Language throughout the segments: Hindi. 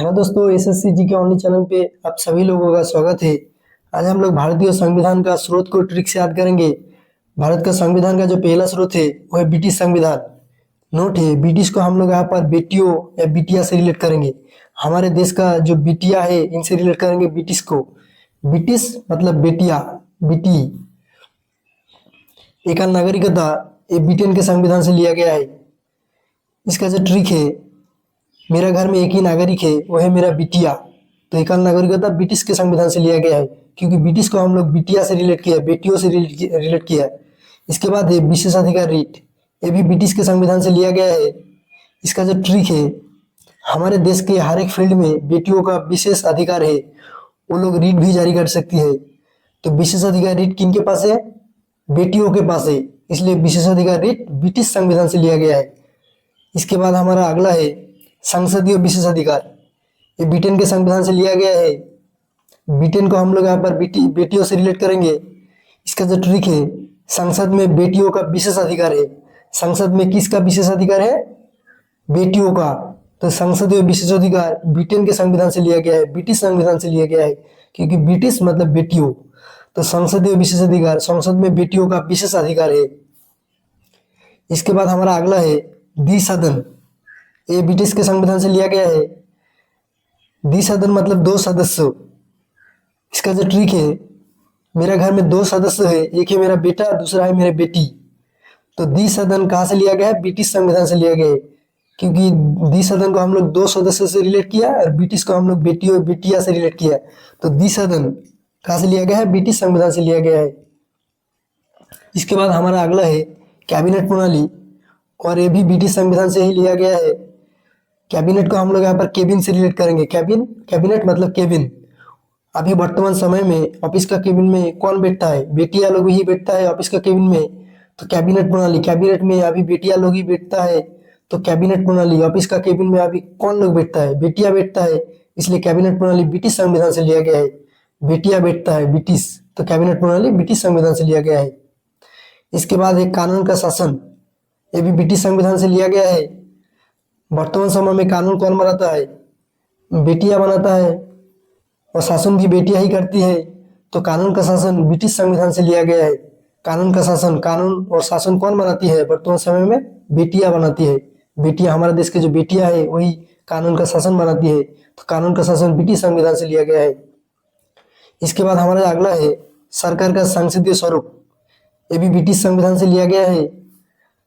हेलो दोस्तों, एसएससी जी के ऑनलाइन चैनल पे आप सभी लोगों का स्वागत है। आज हम लोग भारतीय संविधान का स्रोत को ट्रिक से याद करेंगे। भारत का संविधान का जो पहला स्रोत है वो है ब्रिटिश संविधान। नोट है, ब्रिटिश को हम लोग यहाँ पर बेटियों या बिटिया से रिलेट करेंगे। हमारे देश का जो बिटिया है इनसे रिलेट करेंगे ब्रिटिश को। ब्रिटिश मतलब बेटिया, बेटी। एक नागरिकता ये ब्रिटेन के संविधान से लिया गया है। इसका जो ट्रिक है, मेरा घर में एक ही नागरिक है वो है मेरा बिटिया। तो एकल नागरिकता ब्रिटिश के संविधान से लिया गया है, क्योंकि ब्रिटिश को हम लोग बिटिया से रिलेट किया है, बेटियों से रिलेट किया है। इसके बाद है विशेषाधिकार रीट, ये भी ब्रिटिश के संविधान से लिया गया है। इसका जो ट्रिक है, हमारे देश के हर एक फील्ड में बेटियों का विशेष अधिकार है, वो लोग रीट भी जारी कर सकती है। तो विशेषाधिकार रीट किन के पास है? बेटियों के पास है, इसलिए विशेषाधिकार रीट ब्रिटिश संविधान से लिया गया है। इसके बाद हमारा अगला है संसदीय विशेषाधिकार, ये ब्रिटेन के संविधान से लिया गया है। ब्रिटेन को हम लोग यहाँ पर बेटियों से रिलेट करेंगे। इसका जो ट्रिक है, संसद में बेटियों का विशेष अधिकार है। संसद में किसका विशेष अधिकार है? बेटियों का। तो संसदीय विशेषाधिकार ब्रिटेन के संविधान से लिया गया है, ब्रिटिश संविधान से लिया गया है, क्योंकि ब्रिटिश मतलब बेटियों। तो संसदीय विशेषाधिकार, संसद में बेटियों का विशेष अधिकार है। इसके बाद हमारा अगला है द्विसदन, ये ब्रिटिश के संविधान से लिया गया है। द्विसदन मतलब दो सदस्य। इसका जो ट्रिक है, मेरा घर में दो सदस्य है, एक है मेरा बेटा, दूसरा है मेरी बेटी। तो द्विसदन कहाँ से लिया गया है? ब्रिटिश संविधान से लिया गया है, क्योंकि द्विसदन को हम लोग दो सदस्य से रिलेट किया और ब्रिटिश को हम लोग बेटियों बेटिया से रिलेट किया। तो द्विसदन कहाँ से लिया गया है? ब्रिटिश संविधान से लिया गया है। इसके बाद हमारा अगला है कैबिनेट प्रणाली, और ये भी ब्रिटिश संविधान से ही लिया गया है। कैबिनेट को हम लोग यहाँ पर केबिन से रिलेट करेंगे। कैबिनेट मतलब केबिन। अभी वर्तमान समय में ऑफिस का केबिन में कौन बैठता है? बेटिया लोग ही बैठता है ऑफिस का केबिन में। तो कैबिनेट प्रणाली, कैबिनेट में अभी बेटिया लोग ही बैठता है। तो कैबिनेट प्रणाली, ऑफिस का केबिन में अभी कौन लोग बैठता है? बेटिया बैठता है, इसलिए कैबिनेट प्रणाली ब्रिटिश संविधान से लिया गया है। बेटिया बैठता है ब्रिटिश, तो कैबिनेट प्रणाली ब्रिटिश संविधान से लिया गया है। इसके बाद एक कानून का शासन, ये भी ब्रिटिश संविधान से लिया गया है। वर्तमान समय में कानून कौन बनाता है? बेटिया बनाता है, और शासन भी बेटियां ही करती है। तो कानून का शासन ब्रिटिश संविधान से लिया गया है। कानून का शासन, कानून और शासन कौन बनाती है? वर्तमान समय में बेटियां बनाती है। बेटियां, हमारे देश के जो बेटियां है वही कानून का शासन बनाती है। तो कानून का शासन ब्रिटिश संविधान से लिया गया है। इसके बाद हमारा अगला है सरकार का संसदीय स्वरूप, ये भी ब्रिटिश संविधान से लिया गया है।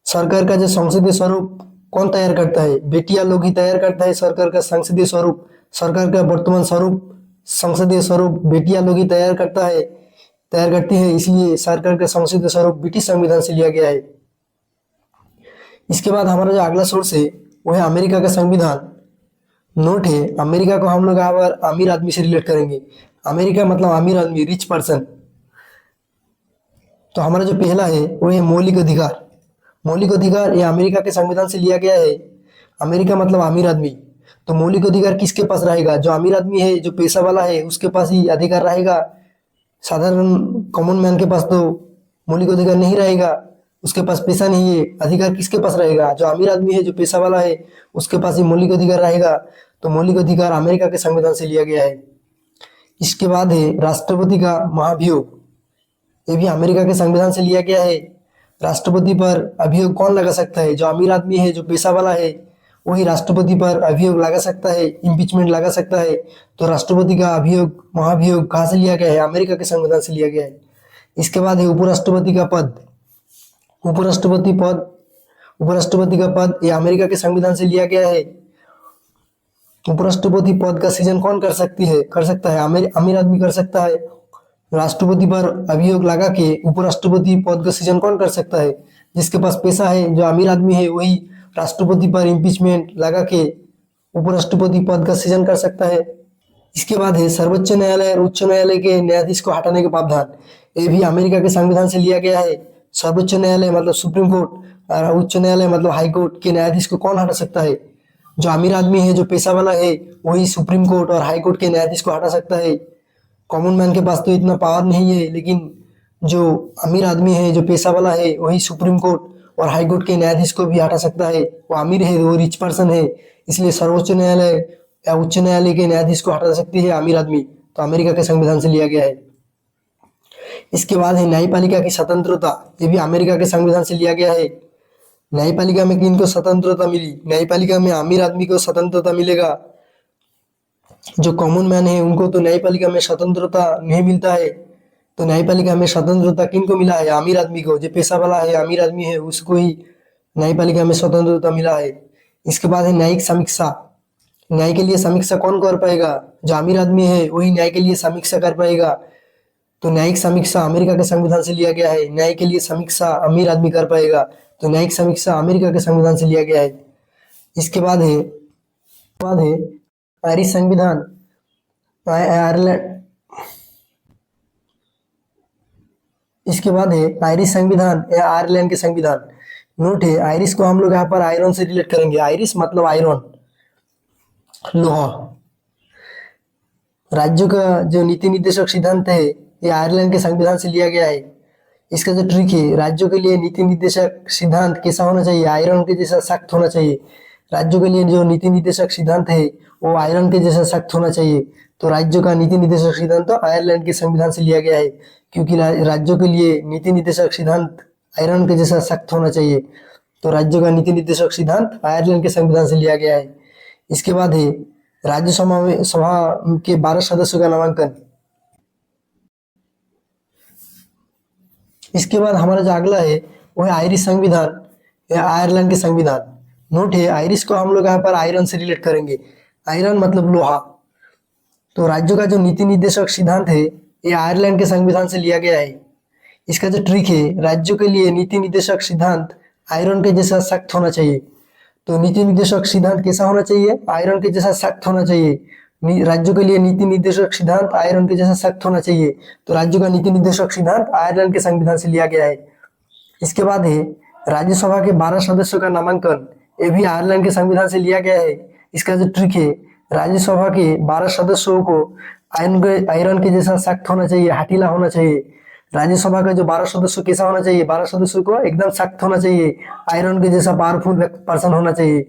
सरकार का जो संसदीय स्वरूप कौन तैयार करता है? बेटियां लोग ही तैयार करता है सरकार का संसदीय स्वरूप। सरकार का वर्तमान स्वरूप, संसदीय स्वरूप बेटियां लोग ही तैयार करती है, इसलिए सरकार का संसदीय स्वरूप ब्रिटिश संविधान से लिया गया है। इसके बाद हमारा जो अगला सोर्स है वो है अमेरिका का संविधान। नोट है, अमेरिका को हम लोग यहाँ पर अमीर आदमी से रिलेट करेंगे। अमेरिका मतलब अमीर आदमी, रिच पर्सन। तो हमारा जो पहला है वो है मौलिक अधिकार। मौलिक अधिकार ये अमेरिका के संविधान से लिया गया है। अमेरिका मतलब अमीर आदमी। तो मौलिक अधिकार किसके पास रहेगा? जो अमीर आदमी है, जो पैसा वाला है, उसके पास ही अधिकार रहेगा। साधारण कॉमन मैन के पास तो मौलिक अधिकार नहीं रहेगा, उसके पास पैसा नहीं है। अधिकार किसके पास रहेगा? जो अमीर आदमी है, जो पैसा वाला है, उसके पास ही मौलिक अधिकार रहेगा। तो मौलिक अधिकार अमेरिका के संविधान से लिया गया है। इसके बाद है राष्ट्रपति का महाभियोग, ये भी अमेरिका के संविधान से लिया गया है। राष्ट्रपति पर अभियोग कौन लगा सकता है? जो अमीर आदमी है, जो पैसा वाला है, वही राष्ट्रपति पर अभियोग लगा सकता है, इम्पीचमेंट लगा सकता है। तो राष्ट्रपति का अभियोग, महाभियोग कहाँ से लिया गया है? अमेरिका के संविधान से लिया गया है। इसके बाद है उपराष्ट्रपति का पद। उपराष्ट्रपति का पद ये अमेरिका के संविधान से लिया गया है। उपराष्ट्रपति पद का सृजन कौन कर सकता है? अमीर आदमी कर सकता है। राष्ट्रपति पर अभियोग लगा के उपराष्ट्रपति पद का सृजन कौन कर सकता है? जिसके पास पैसा है, जो अमीर आदमी है, वही राष्ट्रपति पर इम्पीचमेंट लगा के उपराष्ट्रपति पद का सृजन कर सकता है। इसके बाद है सर्वोच्च न्यायालय और उच्च न्यायालय के न्यायाधीश को हटाने के प्रावधान, ये भी अमेरिका के संविधान से लिया गया है। सर्वोच्च न्यायालय मतलब सुप्रीम कोर्ट और उच्च न्यायालय मतलब हाई कोर्ट के न्यायाधीश को कौन हटा सकता है? जो अमीर आदमी है, जो पैसा वाला है, वही सुप्रीम कोर्ट और हाई कोर्ट के न्यायाधीश को हटा सकता है। कॉमन मैन के पास तो इतना पावर नहीं है, लेकिन जो अमीर आदमी है, जो पैसा वाला है, वही सुप्रीम कोर्ट और हाई कोर्ट के न्यायाधीश को भी हटा सकता है। वो अमीर है, वो रिच पर्सन है, इसलिए सर्वोच्च न्यायालय या उच्च न्यायालय के न्यायाधीश को हटा सकती है अमीर आदमी, तो अमेरिका के संविधान से लिया गया है। इसके बाद है न्यायपालिका की स्वतंत्रता, ये भी अमेरिका के संविधान से लिया गया है। न्यायपालिका में किनको स्वतंत्रता मिली? न्यायपालिका में अमीर आदमी को स्वतंत्रता मिलेगा, जो कॉमन मैन है उनको तो न्यायपालिका में स्वतंत्रता नहीं मिलता है। तो न्यायपालिका में स्वतंत्रता किनको मिला है? अमीर आदमी को, जो पैसा वाला है, अमीर आदमी है, उसको ही न्यायपालिका में स्वतंत्रता मिला है। इसके बाद है न्यायिक समीक्षा। न्याय के लिए समीक्षा कौन कर पाएगा? जो अमीर आदमी है वही न्याय के लिए समीक्षा कर पाएगा। तो न्यायिक समीक्षा अमेरिका के संविधान से लिया गया है। न्याय के लिए समीक्षा अमीर आदमी कर पाएगा, तो न्यायिक समीक्षा अमेरिका के संविधान से लिया गया है। इसके बाद है आयरिश संविधान, आयरलैंड। इसके बाद है आयरिश संविधान या आयरलैंड के संविधान। नोट है, आयरिश को हम लोग यहाँ पर आयरन से रिलेट करेंगे। आयरिश मतलब आयरन, लोहा। राज्यों का जो नीति निर्देशक सिद्धांत है ये आयरलैंड के संविधान से लिया गया है। इसका जो ट्रिक है, राज्यों के लिए नीति निर्देशक सिद्धांत कैसा होना चाहिए? आयरन के जैसा सख्त होना चाहिए। राज्यों के लिए जो नीति निर्देशक सिद्धांत है वो आयरन के जैसा सख्त होना चाहिए। तो राज्यों का नीति निर्देशक सिद्धांत तो आयरलैंड के संविधान से लिया गया है, क्योंकि राज्यों के लिए नीति निर्देशक सिद्धांत आयरन के जैसा सख्त होना चाहिए। तो राज्यों का नीति निर्देशक सिद्धांत आयरलैंड के संविधान से लिया गया है। इसके बाद है राज्यसभा के 12 सदस्यों का नामांकन। इसके बाद हमारा जो अगला है वो है आयरिश संविधान या आयरलैंड के संविधान। नोट है, आयरिश को हम लोग यहाँ पर आयरन से रिलेट करेंगे। आयरन मतलब लोहा। तो राज्यों का जो नीति निर्देशक सिद्धांत है ये आयरलैंड के संविधान से लिया गया है। इसका जो ट्रिक है, राज्यों के लिए नीति निर्देशक सिद्धांत आयरन के जैसा सख्त होना चाहिए। तो नीति निर्देशक सिद्धांत कैसा होना चाहिए? आयरन के जैसा सख्त होना चाहिए। राज्यों के लिए नीति निर्देशक सिद्धांत आयरन के जैसा सख्त होना चाहिए। तो राज्यों का नीति निर्देशक सिद्धांत आयरलैंड के संविधान से लिया गया है। इसके बाद है राज्यसभा के 12 सदस्यों का नामांकन। ये भी आयरलैंड के संविधान से लिया गया है। इसका जो ट्रिक है, राज्यसभा के 12 सदस्यों को आयरन के जैसा सख्त होना चाहिए, हठीला होना चाहिए। राज्यसभा का जो 12 सदस्य कैसा होना चाहिए? 12 सदस्यों को एकदम सख्त होना चाहिए, आयरन के जैसा पावरफुल पर्सन होना चाहिए,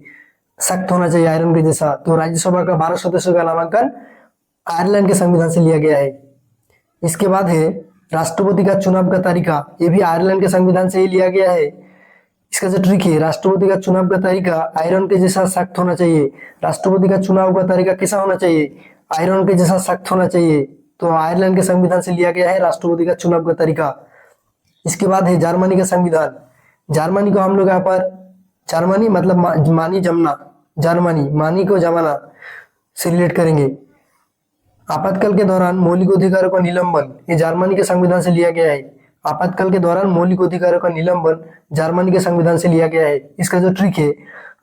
सख्त होना चाहिए आयरन के जैसा। तो राज्यसभा का 12 सदस्यों का नामांकन आयरलैंड के संविधान से लिया गया है। इसके बाद है राष्ट्रपति का चुनाव का तरीका। ये भी आयरलैंड के संविधान से ही लिया गया है। इसका जो ट्रिक है, राष्ट्रपति का चुनाव का तरीका आयरन के जैसा सख्त होना चाहिए। राष्ट्रपति का चुनाव का तरीका कैसा होना चाहिए? आयरन के जैसा सख्त होना चाहिए। तो आयरलैंड के संविधान से लिया गया है राष्ट्रपति का चुनाव का तरीका। इसके बाद है जर्मनी का संविधान। जर्मनी को हम लोग यहाँ पर, जर्मनी मतलब मानी जमना, जर्मनी मानी को जमाना से रिलेट करेंगे। आपातकाल के दौरान मौलिक अधिकारों का निलंबन, ये जर्मनी के संविधान से लिया गया है। आपातकाल के दौरान मौलिक अधिकारों का निलंबन जर्मनी के संविधान से लिया गया है। इसका जो ट्रिक है,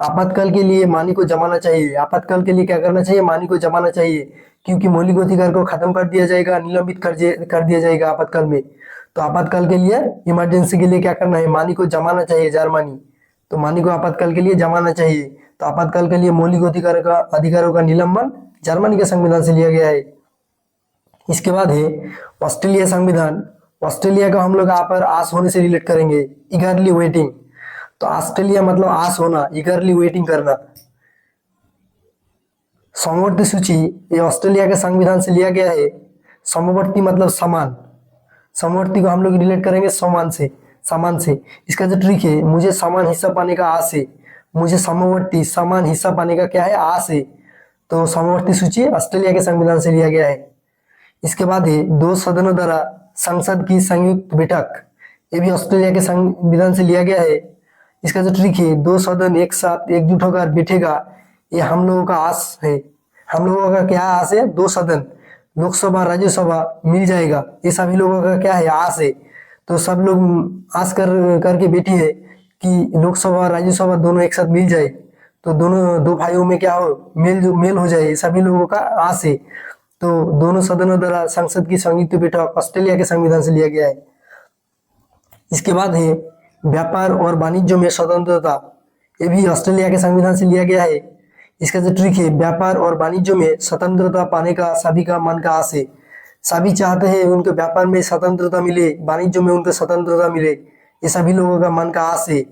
आपातकाल के लिए मानी को जमाना चाहिए। आपातकाल के लिए क्या करना चाहिए? मानी को जमाना चाहिए, क्योंकि मौलिक अधिकार को खत्म कर दिया जाएगा, निलंबित कर दिया जाएगा आपातकाल में। तो आपातकाल के लिए, इमरजेंसी के लिए क्या करना है? मानी को जमाना चाहिए जर्मनी। तो मानी को आपातकाल के लिए जमाना चाहिए। तो आपातकाल के लिए मौलिक अधिकारों का निलंबन जर्मनी के संविधान से लिया गया है। इसके बाद है ऑस्ट्रेलिया संविधान। ऑस्ट्रेलिया का हम लोग यहाँ पर आस होने से रिलेट करेंगे, ईगरली वेटिंग। तो ऑस्ट्रेलिया मतलब आस होना, ईगरली वेटिंग करना। समवर्ती सूची, ये ऑस्ट्रेलिया के संविधान से लिया गया है। समवर्ती मतलब समान, समवर्ती को हम लोग रिलेट करेंगे समान से, समान से। इसका जो ट्रिक है, मुझे समान हिस्सा पाने का आस है, मुझे समवर्ती समान हिस्सा पाने का क्या है? आस है। तो समवर्ती सूची ऑस्ट्रेलिया के संविधान से लिया गया है। इसके बाद है 2 सदनों द्वारा संसद की संयुक्त बैठक। ये भी ऑस्ट्रेलिया के संविधान से लिया गया है। इसका जो ट्रिक है, 2 सदन एक साथ एकजुट होकर बैठेगा, ये हम लोगों का आस है। हम लोगों का क्या आस है? 2 सदन, लोकसभा राज्यसभा मिल जाएगा, ये सभी लोगों का क्या है? आस है। तो सब लोग आस करके बैठे है कि लोकसभा राज्यसभा दोनों एक साथ मिल जाए, तो दोनों 2 भाइयों में क्या हो? मेल हो जाए, सभी लोगों का आस है। तो दोनों सदनों द्वारा संसद की संयुक्त बैठक ऑस्ट्रेलिया के संविधान से लिया गया है। इसके बाद है व्यापार और वाणिज्य में स्वतंत्रता। ये भी ऑस्ट्रेलिया के संविधान से लिया गया है। इसका जो ट्रिक है, व्यापार और वाणिज्य में स्वतंत्रता पाने का सभी का मन का आस है। सभी चाहते हैं उनके व्यापार में स्वतंत्रता मिले, वाणिज्य में उनको स्वतंत्रता मिले, ये सभी लोगों का मन का आस है।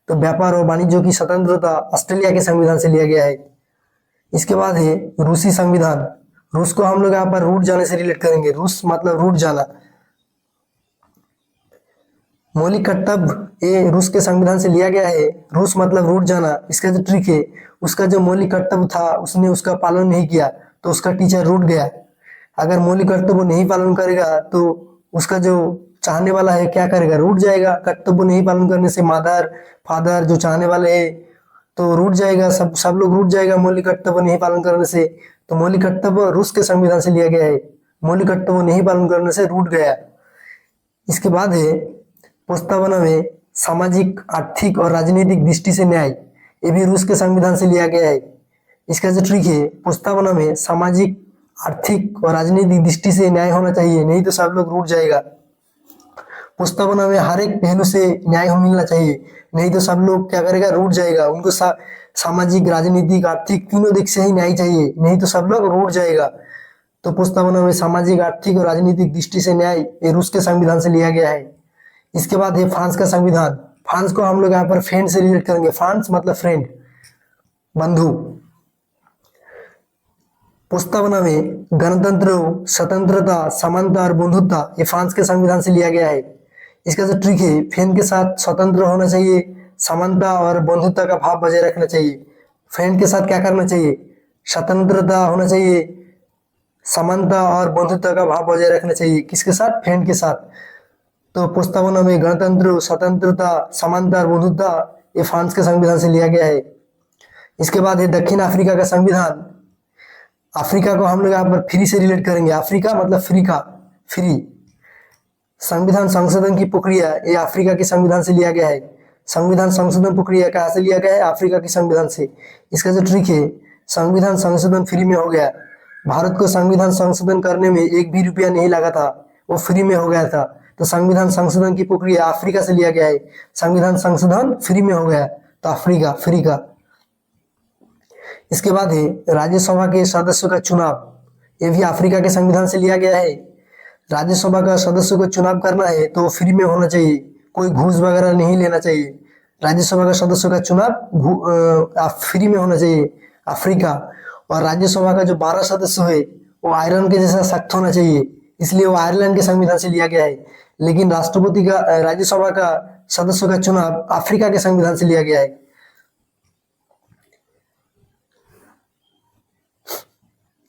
तो व्यापार और वाणिज्य की स्वतंत्रता ऑस्ट्रेलिया के संविधान से लिया गया है। इसके बाद है रूसी संविधान। रूस को हम लोग यहाँ पर रूट जाने से रिलेट करेंगे। रूस मतलब रूट जाना। मौलिक कर्तव्य ये रूस के संविधान से लिया गया है। रूस मतलब रूट जाना। इसका जो ट्रिक है, उसका जो मौलिक कर्तव्य था उसने उसका पालन नहीं किया तो उसका टीचर रूठ गया। अगर मौलिक कर्तव्य नहीं पालन करेगा तो उसका जो चाहने वाला है क्या करेगा, रूठ जाएगा। कर्तव्य नहीं पालन करने से मदर फादर जो चाहने वाले हैं तो रूठ जाएगा, सब लोग रूठ जाएगा मौलिक कर्तव्य नहीं पालन करने से। तो मौलिक कर्तव्य रूस के संविधान से लिया गया है। मौलिक कर्तव्य नहीं पालन करने से रूठ गया। इसके बाद है प्रस्तावना में सामाजिक आर्थिक और राजनीतिक दृष्टि से न्याय। ये भी रूस के संविधान से लिया गया है। इसका जो ट्रिक है, प्रस्तावना में सामाजिक आर्थिक और राजनीतिक दृष्टि से न्याय होना चाहिए, नहीं तो सब लोग रूठ जाएगा। प्रस्तावना में हर एक पहलू से न्याय मिलना चाहिए, नहीं तो सब लोग क्या करेगा, रूठ जाएगा। उनको सामाजिक राजनीतिक आर्थिक तीनों दिख से ही न्याय चाहिए, नहीं तो सब लोग रूठ जाएगा। तो प्रस्तावना में सामाजिक आर्थिक और राजनीतिक दृष्टि से न्याय ये रूस के संविधान से लिया गया है। इसके बाद है फ्रांस का संविधान। फ्रांस को हम लोग यहाँ पर फ्रेंड से रिलेट करेंगे। फ्रांस मतलब फ्रेंड, बंधु। प्रस्तावना में गणतंत्र, स्वतंत्रता, समानता और बंधुत्व ये फ्रांस के संविधान से लिया गया है। इसका जो ट्रिक है, फ्रेंड के साथ स्वतंत्र होना चाहिए, समानता और बंधुत्व का भाव बजाय रखना चाहिए। फ्रेंड के साथ क्या करना चाहिए, स्वतंत्रता होना चाहिए, समानता और बंधुत्व का भाव बजाय रखना चाहिए। किसके साथ, फ्रेंड के साथ। तो प्रस्तावना में गणतंत्र, स्वतंत्रता, समानता और बंधुत्व ये फ्रांस के संविधान से लिया गया है। इसके बाद है दक्षिण अफ्रीका का संविधान। अफ्रीका को हम लोग यहाँ पर फ्री से रिलेट करेंगे। अफ्रीका मतलब फ्री का, फ्री। संविधान संशोधन की प्रक्रिया ये अफ्रीका के संविधान से लिया गया है। संविधान संशोधन प्रक्रिया कहाँ से लिया गया है, अफ्रीका के संविधान से। इसका जो ट्रिक है, संविधान संशोधन फ्री में हो गया। भारत को संविधान संशोधन करने में एक भी रुपया नहीं लगा था, वो फ्री में हो गया था। तो संविधान संशोधन की प्रक्रिया अफ्रीका से लिया गया है। संविधान संशोधन फ्री में हो गया तो अफ्रीका, फ्री का। इसके बाद है राज्यसभा के सदस्यों का चुनाव। ये भी अफ्रीका के संविधान से लिया गया है। राज्यसभा का सदस्यों को चुनाव करना है तो फ्री में होना चाहिए, कोई घूस वगैरह नहीं लेना चाहिए। राज्यसभा का सदस्यों का चुनाव फ्री में होना चाहिए, अफ्रीका। और राज्यसभा का जो 12 सदस्य है वो आयरन के जैसा सख्त होना चाहिए, इसलिए वो आयरलैंड के संविधान से लिया गया है। लेकिन राष्ट्रपति का, राज्यसभा का सदस्यों का चुनाव अफ्रीका के संविधान से लिया गया है।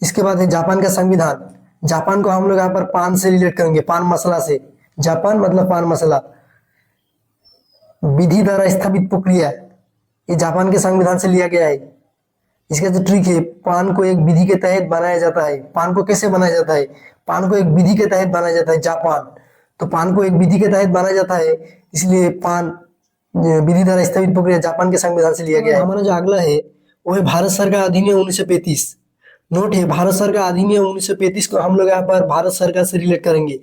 इसके बाद है जापान का संविधान। जापान को हम लोग यहाँ पर पान से रिलेट करेंगे, पान मसाला से। जापान मतलब पान मसाला। विधि द्वारा स्थापित प्रक्रिया ये जापान के संविधान से लिया गया है। इसका जो ट्रिक है, पान को एक विधि के तहत बनाया जाता है। पान को कैसे बनाया जाता है, पान को एक विधि के तहत बनाया जाता है। जापान तो पान को एक विधि के तहत बनाया जाता है, इसलिए पान विधि द्वारा स्थापित प्रक्रिया जापान के संविधान से लिया गया है। हमारा जो अगला है वो है भारत सरकार अधिनियम 1935। नोट है, भारत सरकार अधिनियम 1935 को हम लोग यहाँ पर भारत सरकार से रिलेट करेंगे।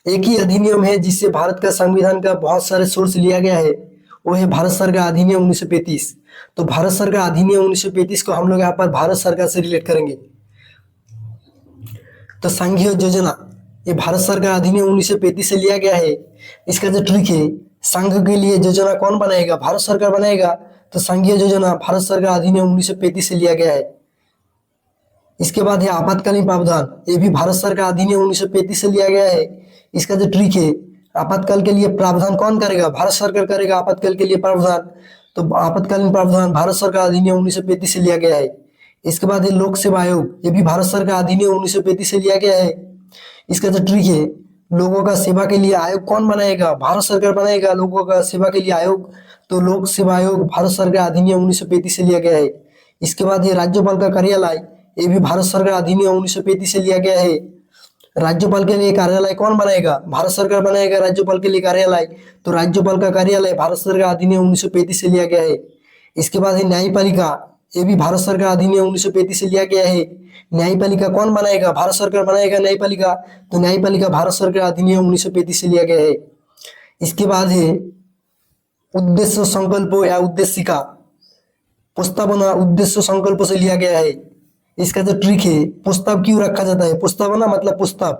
एक ही अधिनियम है जिससे भारत का संविधान का बहुत सारे सोर्स लिया गया है, वो है भारत सरकार अधिनियम 1935। तो भारत सरकार अधिनियम 1935 को हम लोग यहाँ पर भारत सरकार से रिलेट करेंगे। तो संघीय योजना ये भारत सरकार अधिनियम 1935 से लिया गया है। इसका जो ट्रिक है, संघ के लिए योजना कौन बनाएगा, भारत सरकार बनाएगा। तो संघीय योजना भारत सरकार अधिनियम 1935 से लिया गया है। इसके बाद है आपातकालीन प्रावधान। ये भी भारत सरकार अधिनियम 1935 से लिया गया है। इसका जो ट्रिक है, आपातकाल के लिए प्रावधान कौन करेगा, भारत सरकार करेगा आपातकाल के लिए प्रावधान। तो आपातकालीन प्रावधान भारत सरकार अधिनियम 1935 से लिया गया है। इसके बाद है लोक सेवा आयोग। ये भी भारत सरकार अधिनियम 1935 से लिया गया है। इसका जो ट्रिक है, लोगों का सेवा के लिए आयोग कौन बनाएगा, भारत सरकार बनाएगा लोगों का सेवा के लिए आयोग। तो लोक सेवा आयोग भारत सरकार अधिनियम 1935 से लिया गया है। इसके बाद है राज्यपाल का कार्यालय। ये भी भारत सरकार अधिनियम 1935 से लिया गया है। राज्यपाल के लिए कार्यालय कौन बनाएगा, भारत सरकार बनाएगा राज्यपाल के लिए कार्यालय। तो राज्यपाल का कार्यालय भारत सरकार अधिनियम 1935 से लिया गया है। इसके बाद है न्यायपालिका। ये भी भारत सरकार अधिनियम 1935 से लिया गया है। न्यायपालिका कौन बनाएगा, भारत सरकार बनाएगा न्यायपालिका। तो न्यायपालिका भारत सरकार अधिनियम 1935 से लिया गया है। इसके बाद है उद्देश्य संकल्प या उद्देशिका। प्रस्तावना उद्देश्य संकल्प से लिया गया है। इसका जो ट्रिक है, प्रस्ताव क्यों रखा जाता है, प्रस्तावना मतलब प्रस्ताव,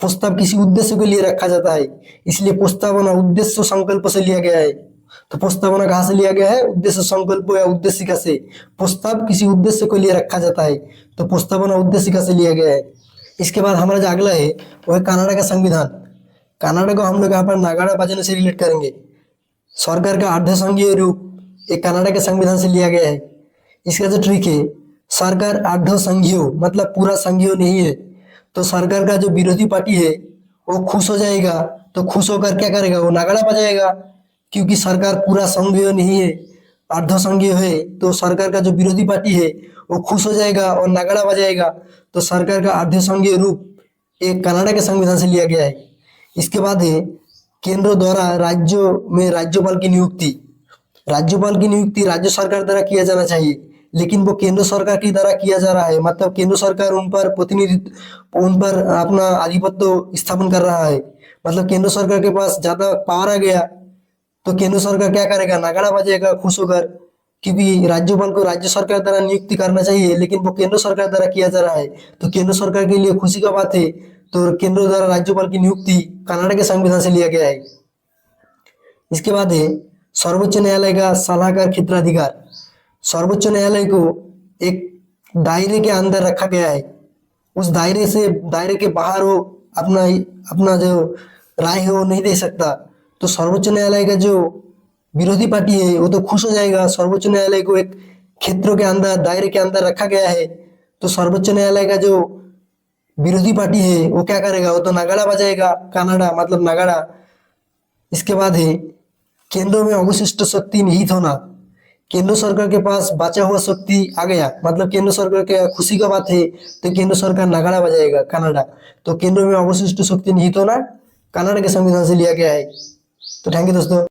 प्रस्ताव किसी उद्देश्य के लिए रखा जाता है, इसलिए प्रस्तावना उद्देश्य संकल्प से लिया गया है। तो प्रस्तावना कहाँ से लिया गया है? उद्देश्य संकल्प या उद्देशिका से। प्रस्ताव किसी उद्देश्य को लिए रखा जाता है, तो प्रस्तावना उद्देशिका से लिया गया है। इसके बाद हमारा जो अगला है वो है कनाडा का संविधान। कनाडा को हम लोग यहाँ पर नागाड़ा बजाने से रिलेट करेंगे। सरकार का अर्धसंघीय रूप एक कनाडा के संविधान से लिया गया है। इसका जो ट्रिक है, सरकार अर्धसंघीय मतलब पूरा संघीय नहीं है, तो सरकार का जो विरोधी पार्टी है वो खुश हो जाएगा, तो खुश होकर क्या करेगा? वो नागाड़ा बजाएगा। क्योंकि सरकार पूरा संघीय नहीं है, अर्धसंघीय है, तो सरकार का जो विरोधी पार्टी है वो खुश हो जाएगा और नागाड़ा बजाएगा। तो सरकार का अर्धसंघीय रूप एक कनाडा के संविधान से लिया गया है। इसके बाद है केंद्र द्वारा राज्यों में राज्यपाल की नियुक्ति। राज्यपाल की नियुक्ति राज्य सरकार द्वारा किया जाना चाहिए, लेकिन वो केंद्र सरकार की द्वारा किया जा रहा है। मतलब केंद्र सरकार उन पर प्रतिनिधित्व, उन पर अपना आधिपत्य स्थापन कर रहा है। मतलब केंद्र सरकार के पास ज्यादा पावर आ गया, तो केंद्र सरकार क्या करेगा? नागाड़ा बजाएगा खुश होकर, क्योंकि राज्यपाल को राज्य सरकार द्वारा नियुक्ति करना चाहिए, लेकिन वो केंद्र सरकार द्वारा किया जा रहा है। तो केंद्र सरकार के लिए खुशी का बात है, तो केंद्र द्वारा राज्यपाल की नियुक्ति कनाडा के संविधान से लिया गया है। इसके बाद है सर्वोच्च न्यायालय का सलाहकार क्षेत्राधिकार। सर्वोच्च न्यायालय को एक दायरे के अंदर रखा गया है। उस दायरे के बाहर वो अपना अपना जो राय है वो नहीं दे सकता। तो सर्वोच्च न्यायालय का जो विरोधी पार्टी है वो तो खुश हो जाएगा। सर्वोच्च न्यायालय को एक क्षेत्रों के अंदर, दायरे के अंदर रखा गया है, तो सर्वोच्च न्यायालय का जो विरोधी पार्टी है वो क्या करेगा? वो तो नागाड़ा बजाएगा, कनाडा मतलब नागाड़ा। इसके बाद है केंद्र में अवशिष्ट शक्ति निहित होना। केंद्र सरकार के पास बचा हुआ शक्ति आ गया, मतलब केंद्र सरकार के खुशी का बात है, तो केंद्र सरकार नागाड़ा बजाएगा, कनाडा। तो केंद्र में अवशिष्ट शक्ति निहित होना कनाडा के संविधान से लिया गया है। तो थैंक यू दोस्तों।